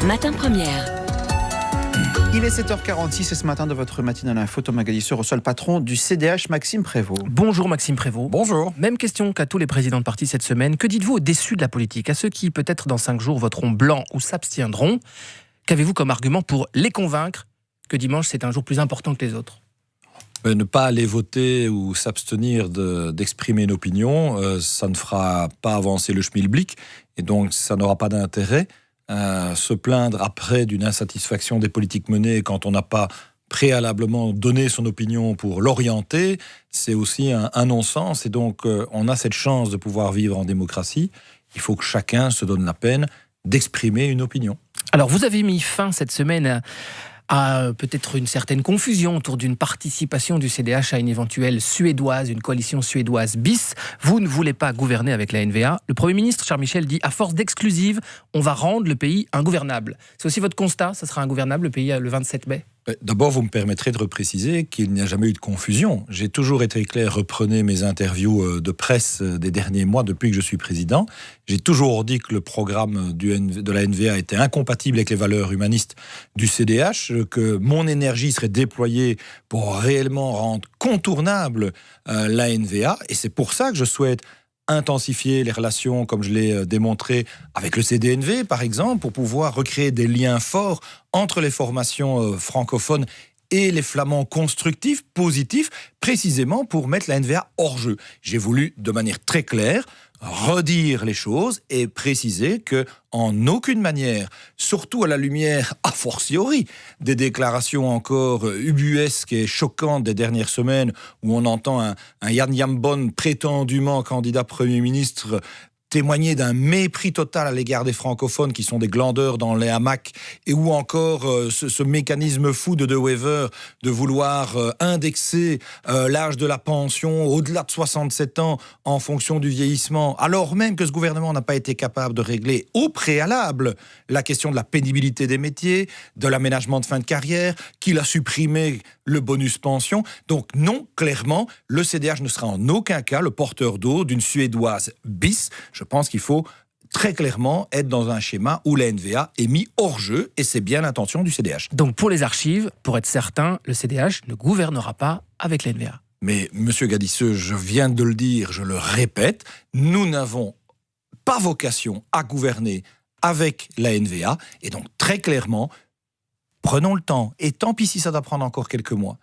Matin Première. Il est 7h46 et ce matin de votre matinale info, Thomas Galisseur reçoit le patron du CDH, Maxime Prévost. Bonjour Maxime Prévost. Bonjour. Même question qu'à tous les présidents de parti cette semaine. Que dites-vous aux déçus de la politique, à ceux qui peut-être dans 5 jours voteront blanc ou s'abstiendront? Qu'avez-vous comme argument pour les convaincre que dimanche c'est un jour plus important que les autres? Ne pas aller voter ou s'abstenir d'exprimer une opinion, ça ne fera pas avancer le schmilblick et donc ça n'aura pas d'intérêt. Se plaindre après d'une insatisfaction des politiques menées quand on n'a pas préalablement donné son opinion pour l'orienter, c'est aussi un non-sens. Et donc, on a cette chance de pouvoir vivre en démocratie. Il faut que chacun se donne la peine d'exprimer une opinion. Alors, vous avez mis fin cette semaine à peut-être une certaine confusion autour d'une participation du CDH à une éventuelle suédoise, une coalition suédoise bis. Vous ne voulez pas gouverner avec la NVA. Le Premier ministre, Charles Michel, dit à force d'exclusive, on va rendre le pays ingouvernable. C'est aussi votre constat, ça sera ingouvernable le pays le 27 mai? D'abord, vous me permettrez de repréciser qu'il n'y a jamais eu de confusion. J'ai toujours été clair, reprenez mes interviews de presse des derniers mois depuis que je suis président. J'ai toujours dit que le programme de la NVA était incompatible avec les valeurs humanistes du CDH, que mon énergie serait déployée pour réellement rendre contournable la NVA. Et c'est pour ça que je souhaite intensifier les relations, comme je l'ai démontré, avec le CDNV, par exemple, pour pouvoir recréer des liens forts entre les formations francophones et les flamands constructifs, positifs, précisément pour mettre la NVA hors jeu. J'ai voulu, de manière très claire, redire les choses et préciser que, en aucune manière, surtout à la lumière, a fortiori, des déclarations encore ubuesques et choquantes des dernières semaines, où on entend un Jan Jambon prétendument candidat Premier ministre témoigner d'un mépris total à l'égard des francophones qui sont des glandeurs dans les hamacs, et ou encore ce mécanisme fou de De Wever de vouloir indexer l'âge de la pension au-delà de 67 ans en fonction du vieillissement, alors même que ce gouvernement n'a pas été capable de régler au préalable la question de la pénibilité des métiers, de l'aménagement de fin de carrière, qu'il a supprimé le bonus pension. Donc non, clairement, le CDH ne sera en aucun cas le porteur d'eau d'une Suédoise bis. Je pense qu'il faut très clairement être dans un schéma où la NVA est mis hors jeu, et c'est bien l'intention du CDH. Donc pour les archives, pour être certain, le CDH ne gouvernera pas avec la NVA. Mais Monsieur Gadisseux, je viens de le dire, je le répète, nous n'avons pas vocation à gouverner avec la NVA, et donc très clairement, prenons le temps, et tant pis si ça doit prendre encore quelques mois,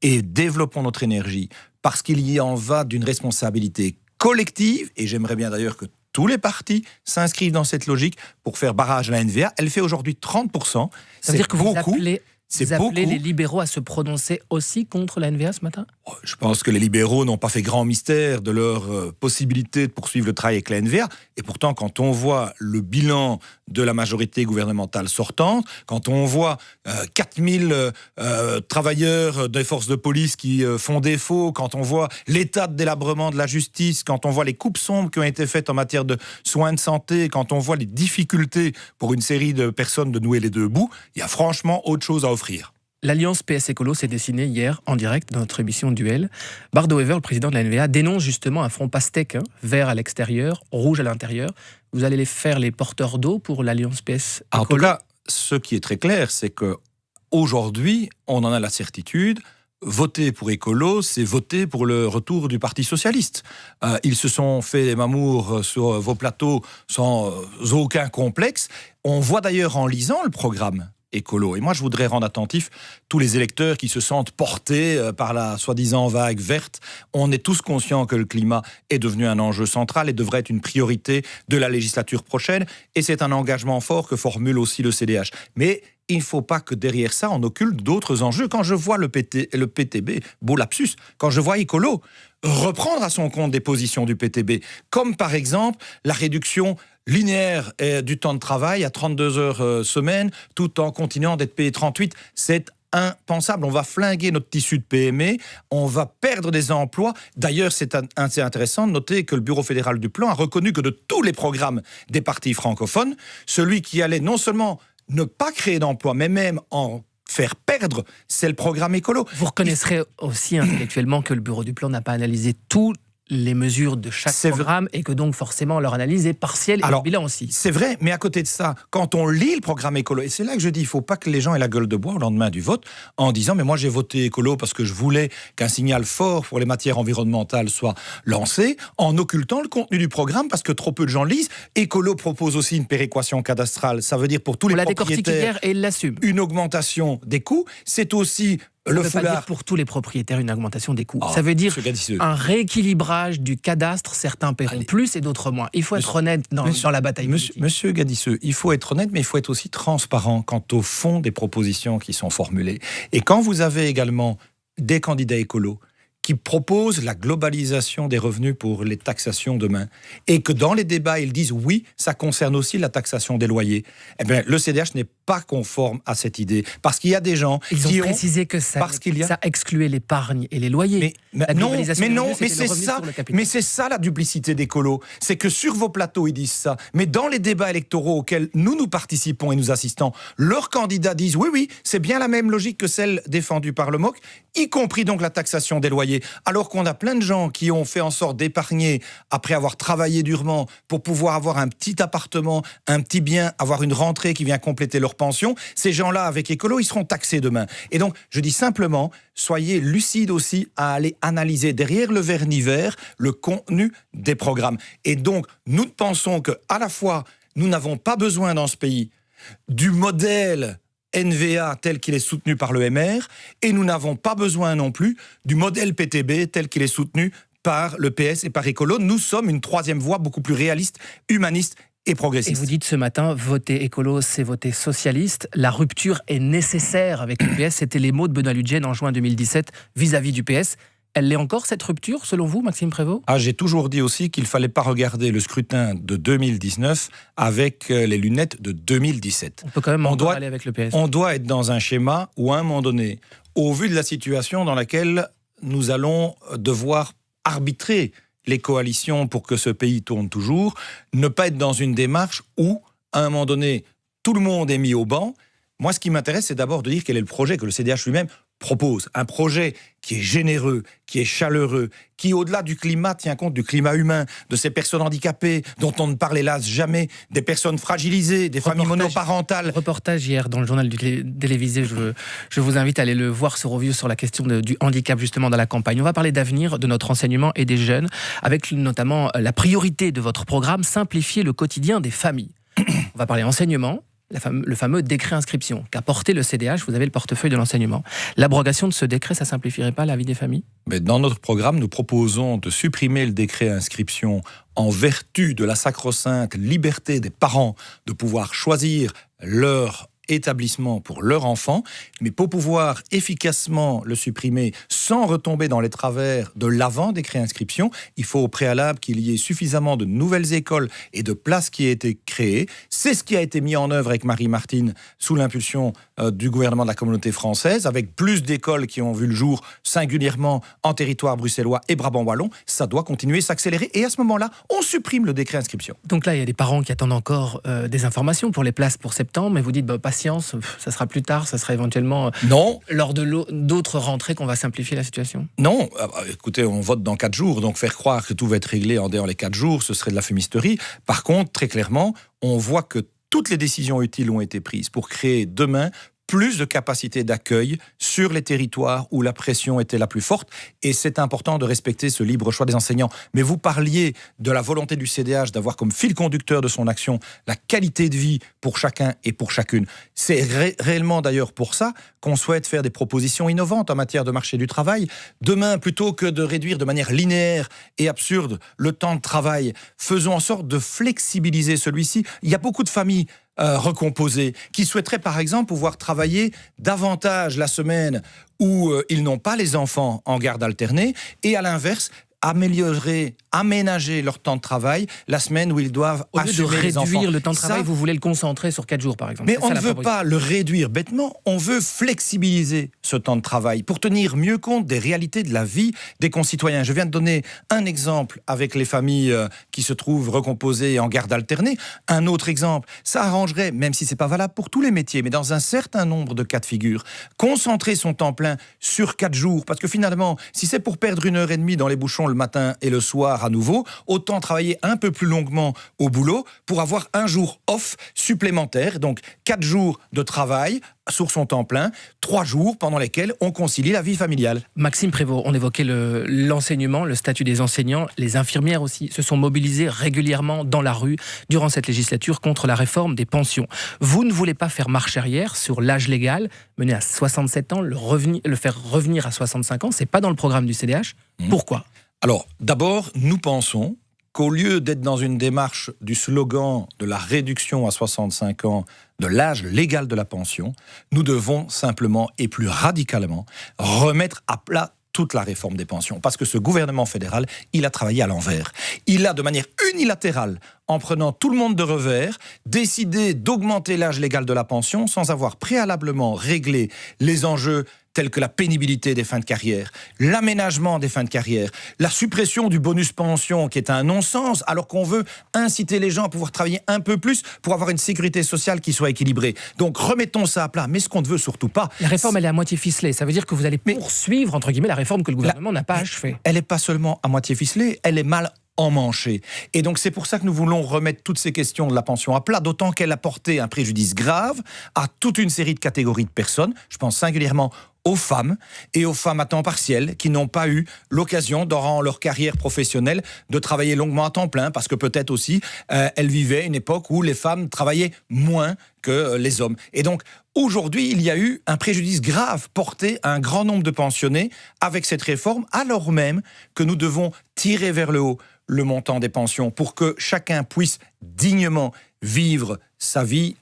et développons notre énergie, parce qu'il y en va d'une responsabilité collective, et j'aimerais bien d'ailleurs que tous les partis s'inscrivent dans cette logique pour faire barrage à la NVA. Elle fait aujourd'hui 30%. Ça veut dire que vous appelez beaucoup. Les libéraux à se prononcer aussi contre la NVA ce matin? Je pense que les libéraux n'ont pas fait grand mystère de leur possibilité de poursuivre le travail avec la NVA. Et pourtant, quand on voit le bilan de la majorité gouvernementale sortante, quand on voit 4000 travailleurs des forces de police qui font défaut, quand on voit l'état de délabrement de la justice, quand on voit les coupes sombres qui ont été faites en matière de soins de santé, quand on voit les difficultés pour une série de personnes de nouer les deux bouts, il y a franchement autre chose à offrir. L'Alliance PS Écolo s'est dessinée hier en direct dans notre émission Duel. Bart De Wever, le président de la NVA, dénonce justement un front pastèque, vert à l'extérieur, rouge à l'intérieur. Vous allez faire les porteurs d'eau pour l'Alliance PS Écolo? En tout cas, ce qui est très clair, c'est qu'aujourd'hui, on en a la certitude, voter pour Écolo, c'est voter pour le retour du Parti socialiste. Ils se sont fait des mamours sur vos plateaux sans aucun complexe. On voit d'ailleurs en lisant le programme Écolo. Et moi, je voudrais rendre attentifs tous les électeurs qui se sentent portés par la soi-disant vague verte. On est tous conscients que le climat est devenu un enjeu central et devrait être une priorité de la législature prochaine. Et c'est un engagement fort que formule aussi le CDH. Mais il ne faut pas que derrière ça, on occulte d'autres enjeux. Quand je vois le PTB, beau lapsus, quand je vois Écolo reprendre à son compte des positions du PTB, comme par exemple la réduction linéaire du temps de travail à 32 heures semaine, tout en continuant d'être payé 38, c'est impensable. On va flinguer notre tissu de PME, on va perdre des emplois. D'ailleurs, c'est assez intéressant de noter que le Bureau fédéral du plan a reconnu que de tous les programmes des partis francophones, celui qui allait non seulement ne pas créer d'emplois, mais même en faire perdre, c'est le programme Écolo. Vous reconnaîtrez aussi intellectuellement que le Bureau du plan n'a pas analysé tous les mesures de chaque programme et que donc forcément leur analyse est partielle et leur bilan aussi. C'est vrai, mais à côté de ça, quand on lit le programme écolo, et c'est là que je dis, il ne faut pas que les gens aient la gueule de bois au lendemain du vote en disant mais moi j'ai voté écolo parce que je voulais qu'un signal fort pour les matières environnementales soit lancé, en occultant le contenu du programme parce que trop peu de gens lisent. Écolo propose aussi une péréquation cadastrale, ça veut dire pour tous les propriétaires et il l'assume. Une augmentation des coûts, c'est aussi Ça ne veut pas dire pour tous les propriétaires une augmentation des coûts. Ça veut dire un rééquilibrage du cadastre. Certains paieront plus et d'autres moins. Il faut être honnête dans la bataille politique. Monsieur Gadisseux, il faut être honnête, mais il faut être aussi transparent quant au fond des propositions qui sont formulées. Et quand vous avez également des candidats écolos qui proposent la globalisation des revenus pour les taxations demain, et que dans les débats, ils disent oui, ça concerne aussi la taxation des loyers, eh bien, le CDH n'est pas conforme à cette idée. Parce qu'il y a des gens qui ont précisé que ça excluait l'épargne et les loyers. Mais c'est ça la duplicité des colos. C'est que sur vos plateaux, ils disent ça. Mais dans les débats électoraux auxquels nous participons et nous assistons, leurs candidats disent oui, c'est bien la même logique que celle défendue par le MOC, y compris donc la taxation des loyers. Alors qu'on a plein de gens qui ont fait en sorte d'épargner après avoir travaillé durement pour pouvoir avoir un petit appartement, un petit bien, avoir une rentrée qui vient compléter leur pension. Ces gens-là, avec écolo, ils seront taxés demain. Et donc, je dis simplement, soyez lucides aussi à aller analyser derrière le vernis vert le contenu des programmes. Et donc, nous pensons qu'à la fois, nous n'avons pas besoin dans ce pays du modèle NVA tel qu'il est soutenu par le MR, et nous n'avons pas besoin non plus du modèle PTB tel qu'il est soutenu par le PS et par Écolo. Nous sommes une troisième voie beaucoup plus réaliste, humaniste et progressiste. Et vous dites ce matin, voter écolo, c'est voter socialiste. La rupture est nécessaire avec le PS. C'était les mots de Benoît Ludgen en juin 2017 vis-à-vis du PS. Elle l'est encore, cette rupture, selon vous, Maxime Prévost ? J'ai toujours dit aussi qu'il ne fallait pas regarder le scrutin de 2019 avec les lunettes de 2017. On peut quand même aller avec le PS. On doit être dans un schéma où, à un moment donné, au vu de la situation dans laquelle nous allons devoir arbitrer les coalitions pour que ce pays tourne toujours, ne pas être dans une démarche où, à un moment donné, tout le monde est mis au banc. Moi, ce qui m'intéresse, c'est d'abord de dire quel est le projet que le CDH lui-même propose. Un projet qui est généreux, qui est chaleureux, qui, au-delà du climat, tient compte du climat humain, de ces personnes handicapées dont on ne parle hélas jamais, des personnes fragilisées, des familles monoparentales. Reportage hier dans le journal télévisé, je vous invite à aller le voir, ce review sur la question du handicap justement dans la campagne. On va parler d'avenir, de notre enseignement et des jeunes, avec notamment la priorité de votre programme, simplifier le quotidien des familles. On va parler enseignement. Le fameux décret inscription qu'a porté le CDH, vous avez le portefeuille de l'enseignement. L'abrogation de ce décret, ça ne simplifierait pas la vie des familles ? Mais dans notre programme, nous proposons de supprimer le décret inscription en vertu de la sacro-sainte liberté des parents de pouvoir choisir leur établissement pour leur enfant, mais pour pouvoir efficacement le supprimer sans retomber dans les travers de l'avant-décret inscription, il faut au préalable qu'il y ait suffisamment de nouvelles écoles et de places qui aient été créées. C'est ce qui a été mis en œuvre avec Marie-Martine sous l'impulsion du gouvernement de la communauté française, avec plus d'écoles qui ont vu le jour singulièrement en territoire bruxellois et Brabant-Wallon. Ça doit continuer, s'accélérer, et à ce moment-là, on supprime le décret inscription. Donc là, il y a des parents qui attendent encore des informations pour les places pour septembre, mais vous dites patience, ça sera plus tard, ça sera éventuellement lors de d'autres rentrées qu'on va simplifier la situation. Non, écoutez, on vote dans 4 jours, donc faire croire que tout va être réglé en dehors les 4 jours, ce serait de la fumisterie. Par contre, très clairement, on voit que toutes les décisions utiles ont été prises pour créer demain plus de capacité d'accueil sur les territoires où la pression était la plus forte. Et c'est important de respecter ce libre choix des enseignants. Mais vous parliez de la volonté du CDH d'avoir comme fil conducteur de son action la qualité de vie pour chacun et pour chacune. C'est réellement d'ailleurs pour ça qu'on souhaite faire des propositions innovantes en matière de marché du travail. Demain, plutôt que de réduire de manière linéaire et absurde le temps de travail, faisons en sorte de flexibiliser celui-ci. Il y a beaucoup de familles recomposés, qui souhaiteraient par exemple pouvoir travailler davantage la semaine où ils n'ont pas les enfants en garde alternée, et à l'inverse, aménager leur temps de travail la semaine où ils doivent assumer les enfants. Au lieu de réduire le temps de travail, vous voulez le concentrer sur 4 jours par exemple. Mais on ne veut pas le réduire bêtement, on veut flexibiliser ce temps de travail pour tenir mieux compte des réalités de la vie des concitoyens. Je viens de donner un exemple avec les familles qui se trouvent recomposées en garde alternée. Un autre exemple, ça arrangerait, même si c'est pas valable pour tous les métiers, mais dans un certain nombre de cas de figure, concentrer son temps plein sur 4 jours, parce que finalement, si c'est pour perdre 1h30 dans les bouchons le matin et le soir à nouveau, autant travailler un peu plus longuement au boulot pour avoir un jour off supplémentaire. Donc 4 jours de travail sur son temps plein, 3 jours pendant lesquels on concilie la vie familiale. Maxime Prévost, on évoquait l'enseignement, le statut des enseignants. Les infirmières aussi se sont mobilisées régulièrement dans la rue durant cette législature contre la réforme des pensions. Vous ne voulez pas faire marche arrière sur l'âge légal, mener à 67 ans, le faire revenir à 65 ans. C'est pas dans le programme du CDH. Pourquoi ? Alors, d'abord, nous pensons qu'au lieu d'être dans une démarche du slogan de la réduction à 65 ans de l'âge légal de la pension, nous devons simplement et plus radicalement remettre à plat toute la réforme des pensions. Parce que ce gouvernement fédéral, il a travaillé à l'envers. Il a, de manière unilatérale, en prenant tout le monde de revers, décidé d'augmenter l'âge légal de la pension sans avoir préalablement réglé les enjeux tels que la pénibilité des fins de carrière, l'aménagement des fins de carrière, la suppression du bonus pension qui est un non-sens alors qu'on veut inciter les gens à pouvoir travailler un peu plus pour avoir une sécurité sociale qui soit équilibrée. Donc remettons ça à plat, mais ce qu'on ne veut surtout pas... La réforme, elle est à moitié ficelée. Ça veut dire que vous allez poursuivre, entre guillemets, la réforme que le gouvernement n'a pas achevée. Elle n'est pas seulement à moitié ficelée, elle est mal emmanchée. Et donc c'est pour ça que nous voulons remettre toutes ces questions de la pension à plat, d'autant qu'elle a porté un préjudice grave à toute une série de catégories de personnes. Je pense singulièrement aux femmes et aux femmes à temps partiel qui n'ont pas eu l'occasion, durant leur carrière professionnelle, de travailler longuement à temps plein, parce que peut-être aussi, elles vivaient une époque où les femmes travaillaient moins que les hommes. Et donc, aujourd'hui, il y a eu un préjudice grave porté à un grand nombre de pensionnés avec cette réforme, alors même que nous devons tirer vers le haut le montant des pensions pour que chacun puisse dignement vivre sa vie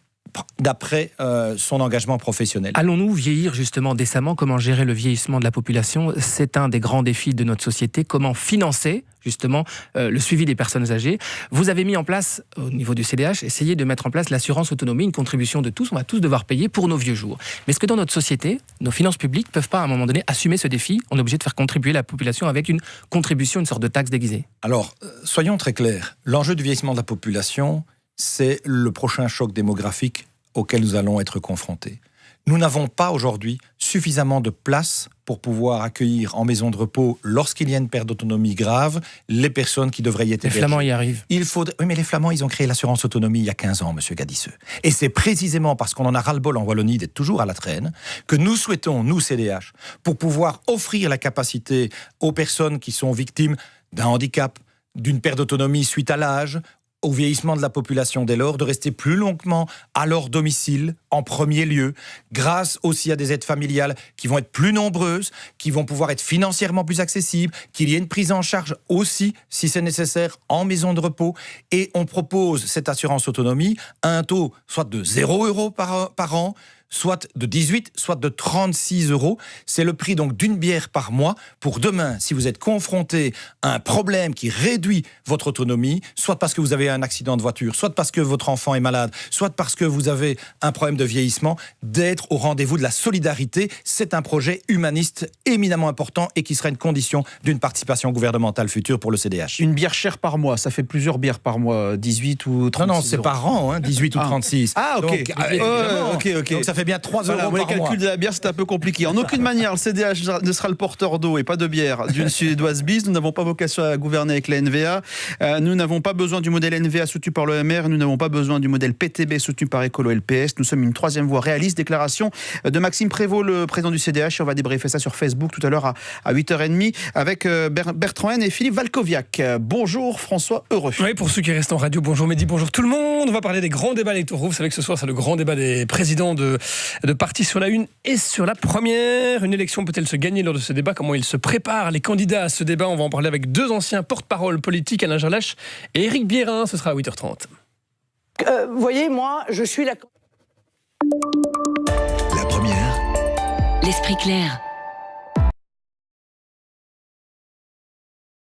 d'après son engagement professionnel. Allons-nous vieillir justement décemment ? Comment gérer le vieillissement de la population ? C'est un des grands défis de notre société. Comment financer justement le suivi des personnes âgées ? Vous avez mis en place, au niveau du CDH, essayé de mettre en place l'assurance autonomie, une contribution de tous. On va tous devoir payer pour nos vieux jours. Mais est-ce que dans notre société, nos finances publiques ne peuvent pas à un moment donné assumer ce défi ? On est obligé de faire contribuer la population avec une contribution, une sorte de taxe déguisée. Alors, soyons très clairs. L'enjeu du vieillissement de la population, c'est le prochain choc démographique auquel nous allons être confrontés. Nous n'avons pas aujourd'hui suffisamment de place pour pouvoir accueillir en maison de repos, lorsqu'il y a une perte d'autonomie grave, les personnes qui devraient y être hébergées. Les Flamands y arrivent. Oui, mais les Flamands, ils ont créé l'assurance autonomie il y a 15 ans, monsieur Gadisseux. Et c'est précisément parce qu'on en a ras-le-bol en Wallonie d'être toujours à la traîne que nous souhaitons, nous, CDH, pour pouvoir offrir la capacité aux personnes qui sont victimes d'un handicap, d'une perte d'autonomie suite à l'âge, au vieillissement de la population dès lors, de rester plus longuement à leur domicile, en premier lieu, grâce aussi à des aides familiales qui vont être plus nombreuses, qui vont pouvoir être financièrement plus accessibles, qu'il y ait une prise en charge aussi, si c'est nécessaire, en maison de repos. Et on propose cette assurance autonomie à un taux soit de 0 € par an, soit de 18, soit de 36 €. C'est le prix donc d'une bière par mois pour demain, si vous êtes confronté à un problème qui réduit votre autonomie, soit parce que vous avez un accident de voiture, soit parce que votre enfant est malade, soit parce que vous avez un problème de vieillissement, d'être au rendez-vous de la solidarité. C'est un projet humaniste éminemment important et qui sera une condition d'une participation gouvernementale future pour le CDH. Une bière chère par mois, ça fait plusieurs bières par mois, 18 ou 36 Non, c'est par an, 18 ou 36. Ah, ok. Donc, ok. Donc ça fait bien 3 € par mois. Les calculs de la bière, c'est un peu compliqué. En aucune manière, le CDH ne sera le porteur d'eau et pas de bière d'une suédoise bis. Nous n'avons pas vocation à gouverner avec la NVA. Nous n'avons pas besoin du modèle NVA soutenu par l'OMR. Nous n'avons pas besoin du modèle PTB soutenu par Écolo LPS. Nous sommes une troisième voie réaliste. Déclaration de Maxime Prévost, le président du CDH. Et on va débriefer ça sur Facebook tout à l'heure à 8h30 avec Bertrand Haine et Philippe Valkoviak. Bonjour François Heureux. Oui, pour ceux qui restent en radio, bonjour Mehdi, bonjour tout le monde. On va parler des grands débats électoraux. Vous savez que ce soir, c'est le grand débat des présidents de partis sur la une et sur la première. Une élection peut-elle se gagner lors de ce débat ? Comment ils se préparent, les candidats à ce débat ? On va en parler avec deux anciens porte-parole politiques, Alain Gerlache et Éric Bierrin. Ce sera à 8h30. Vous voyez, moi, je suis la... La première. L'esprit clair.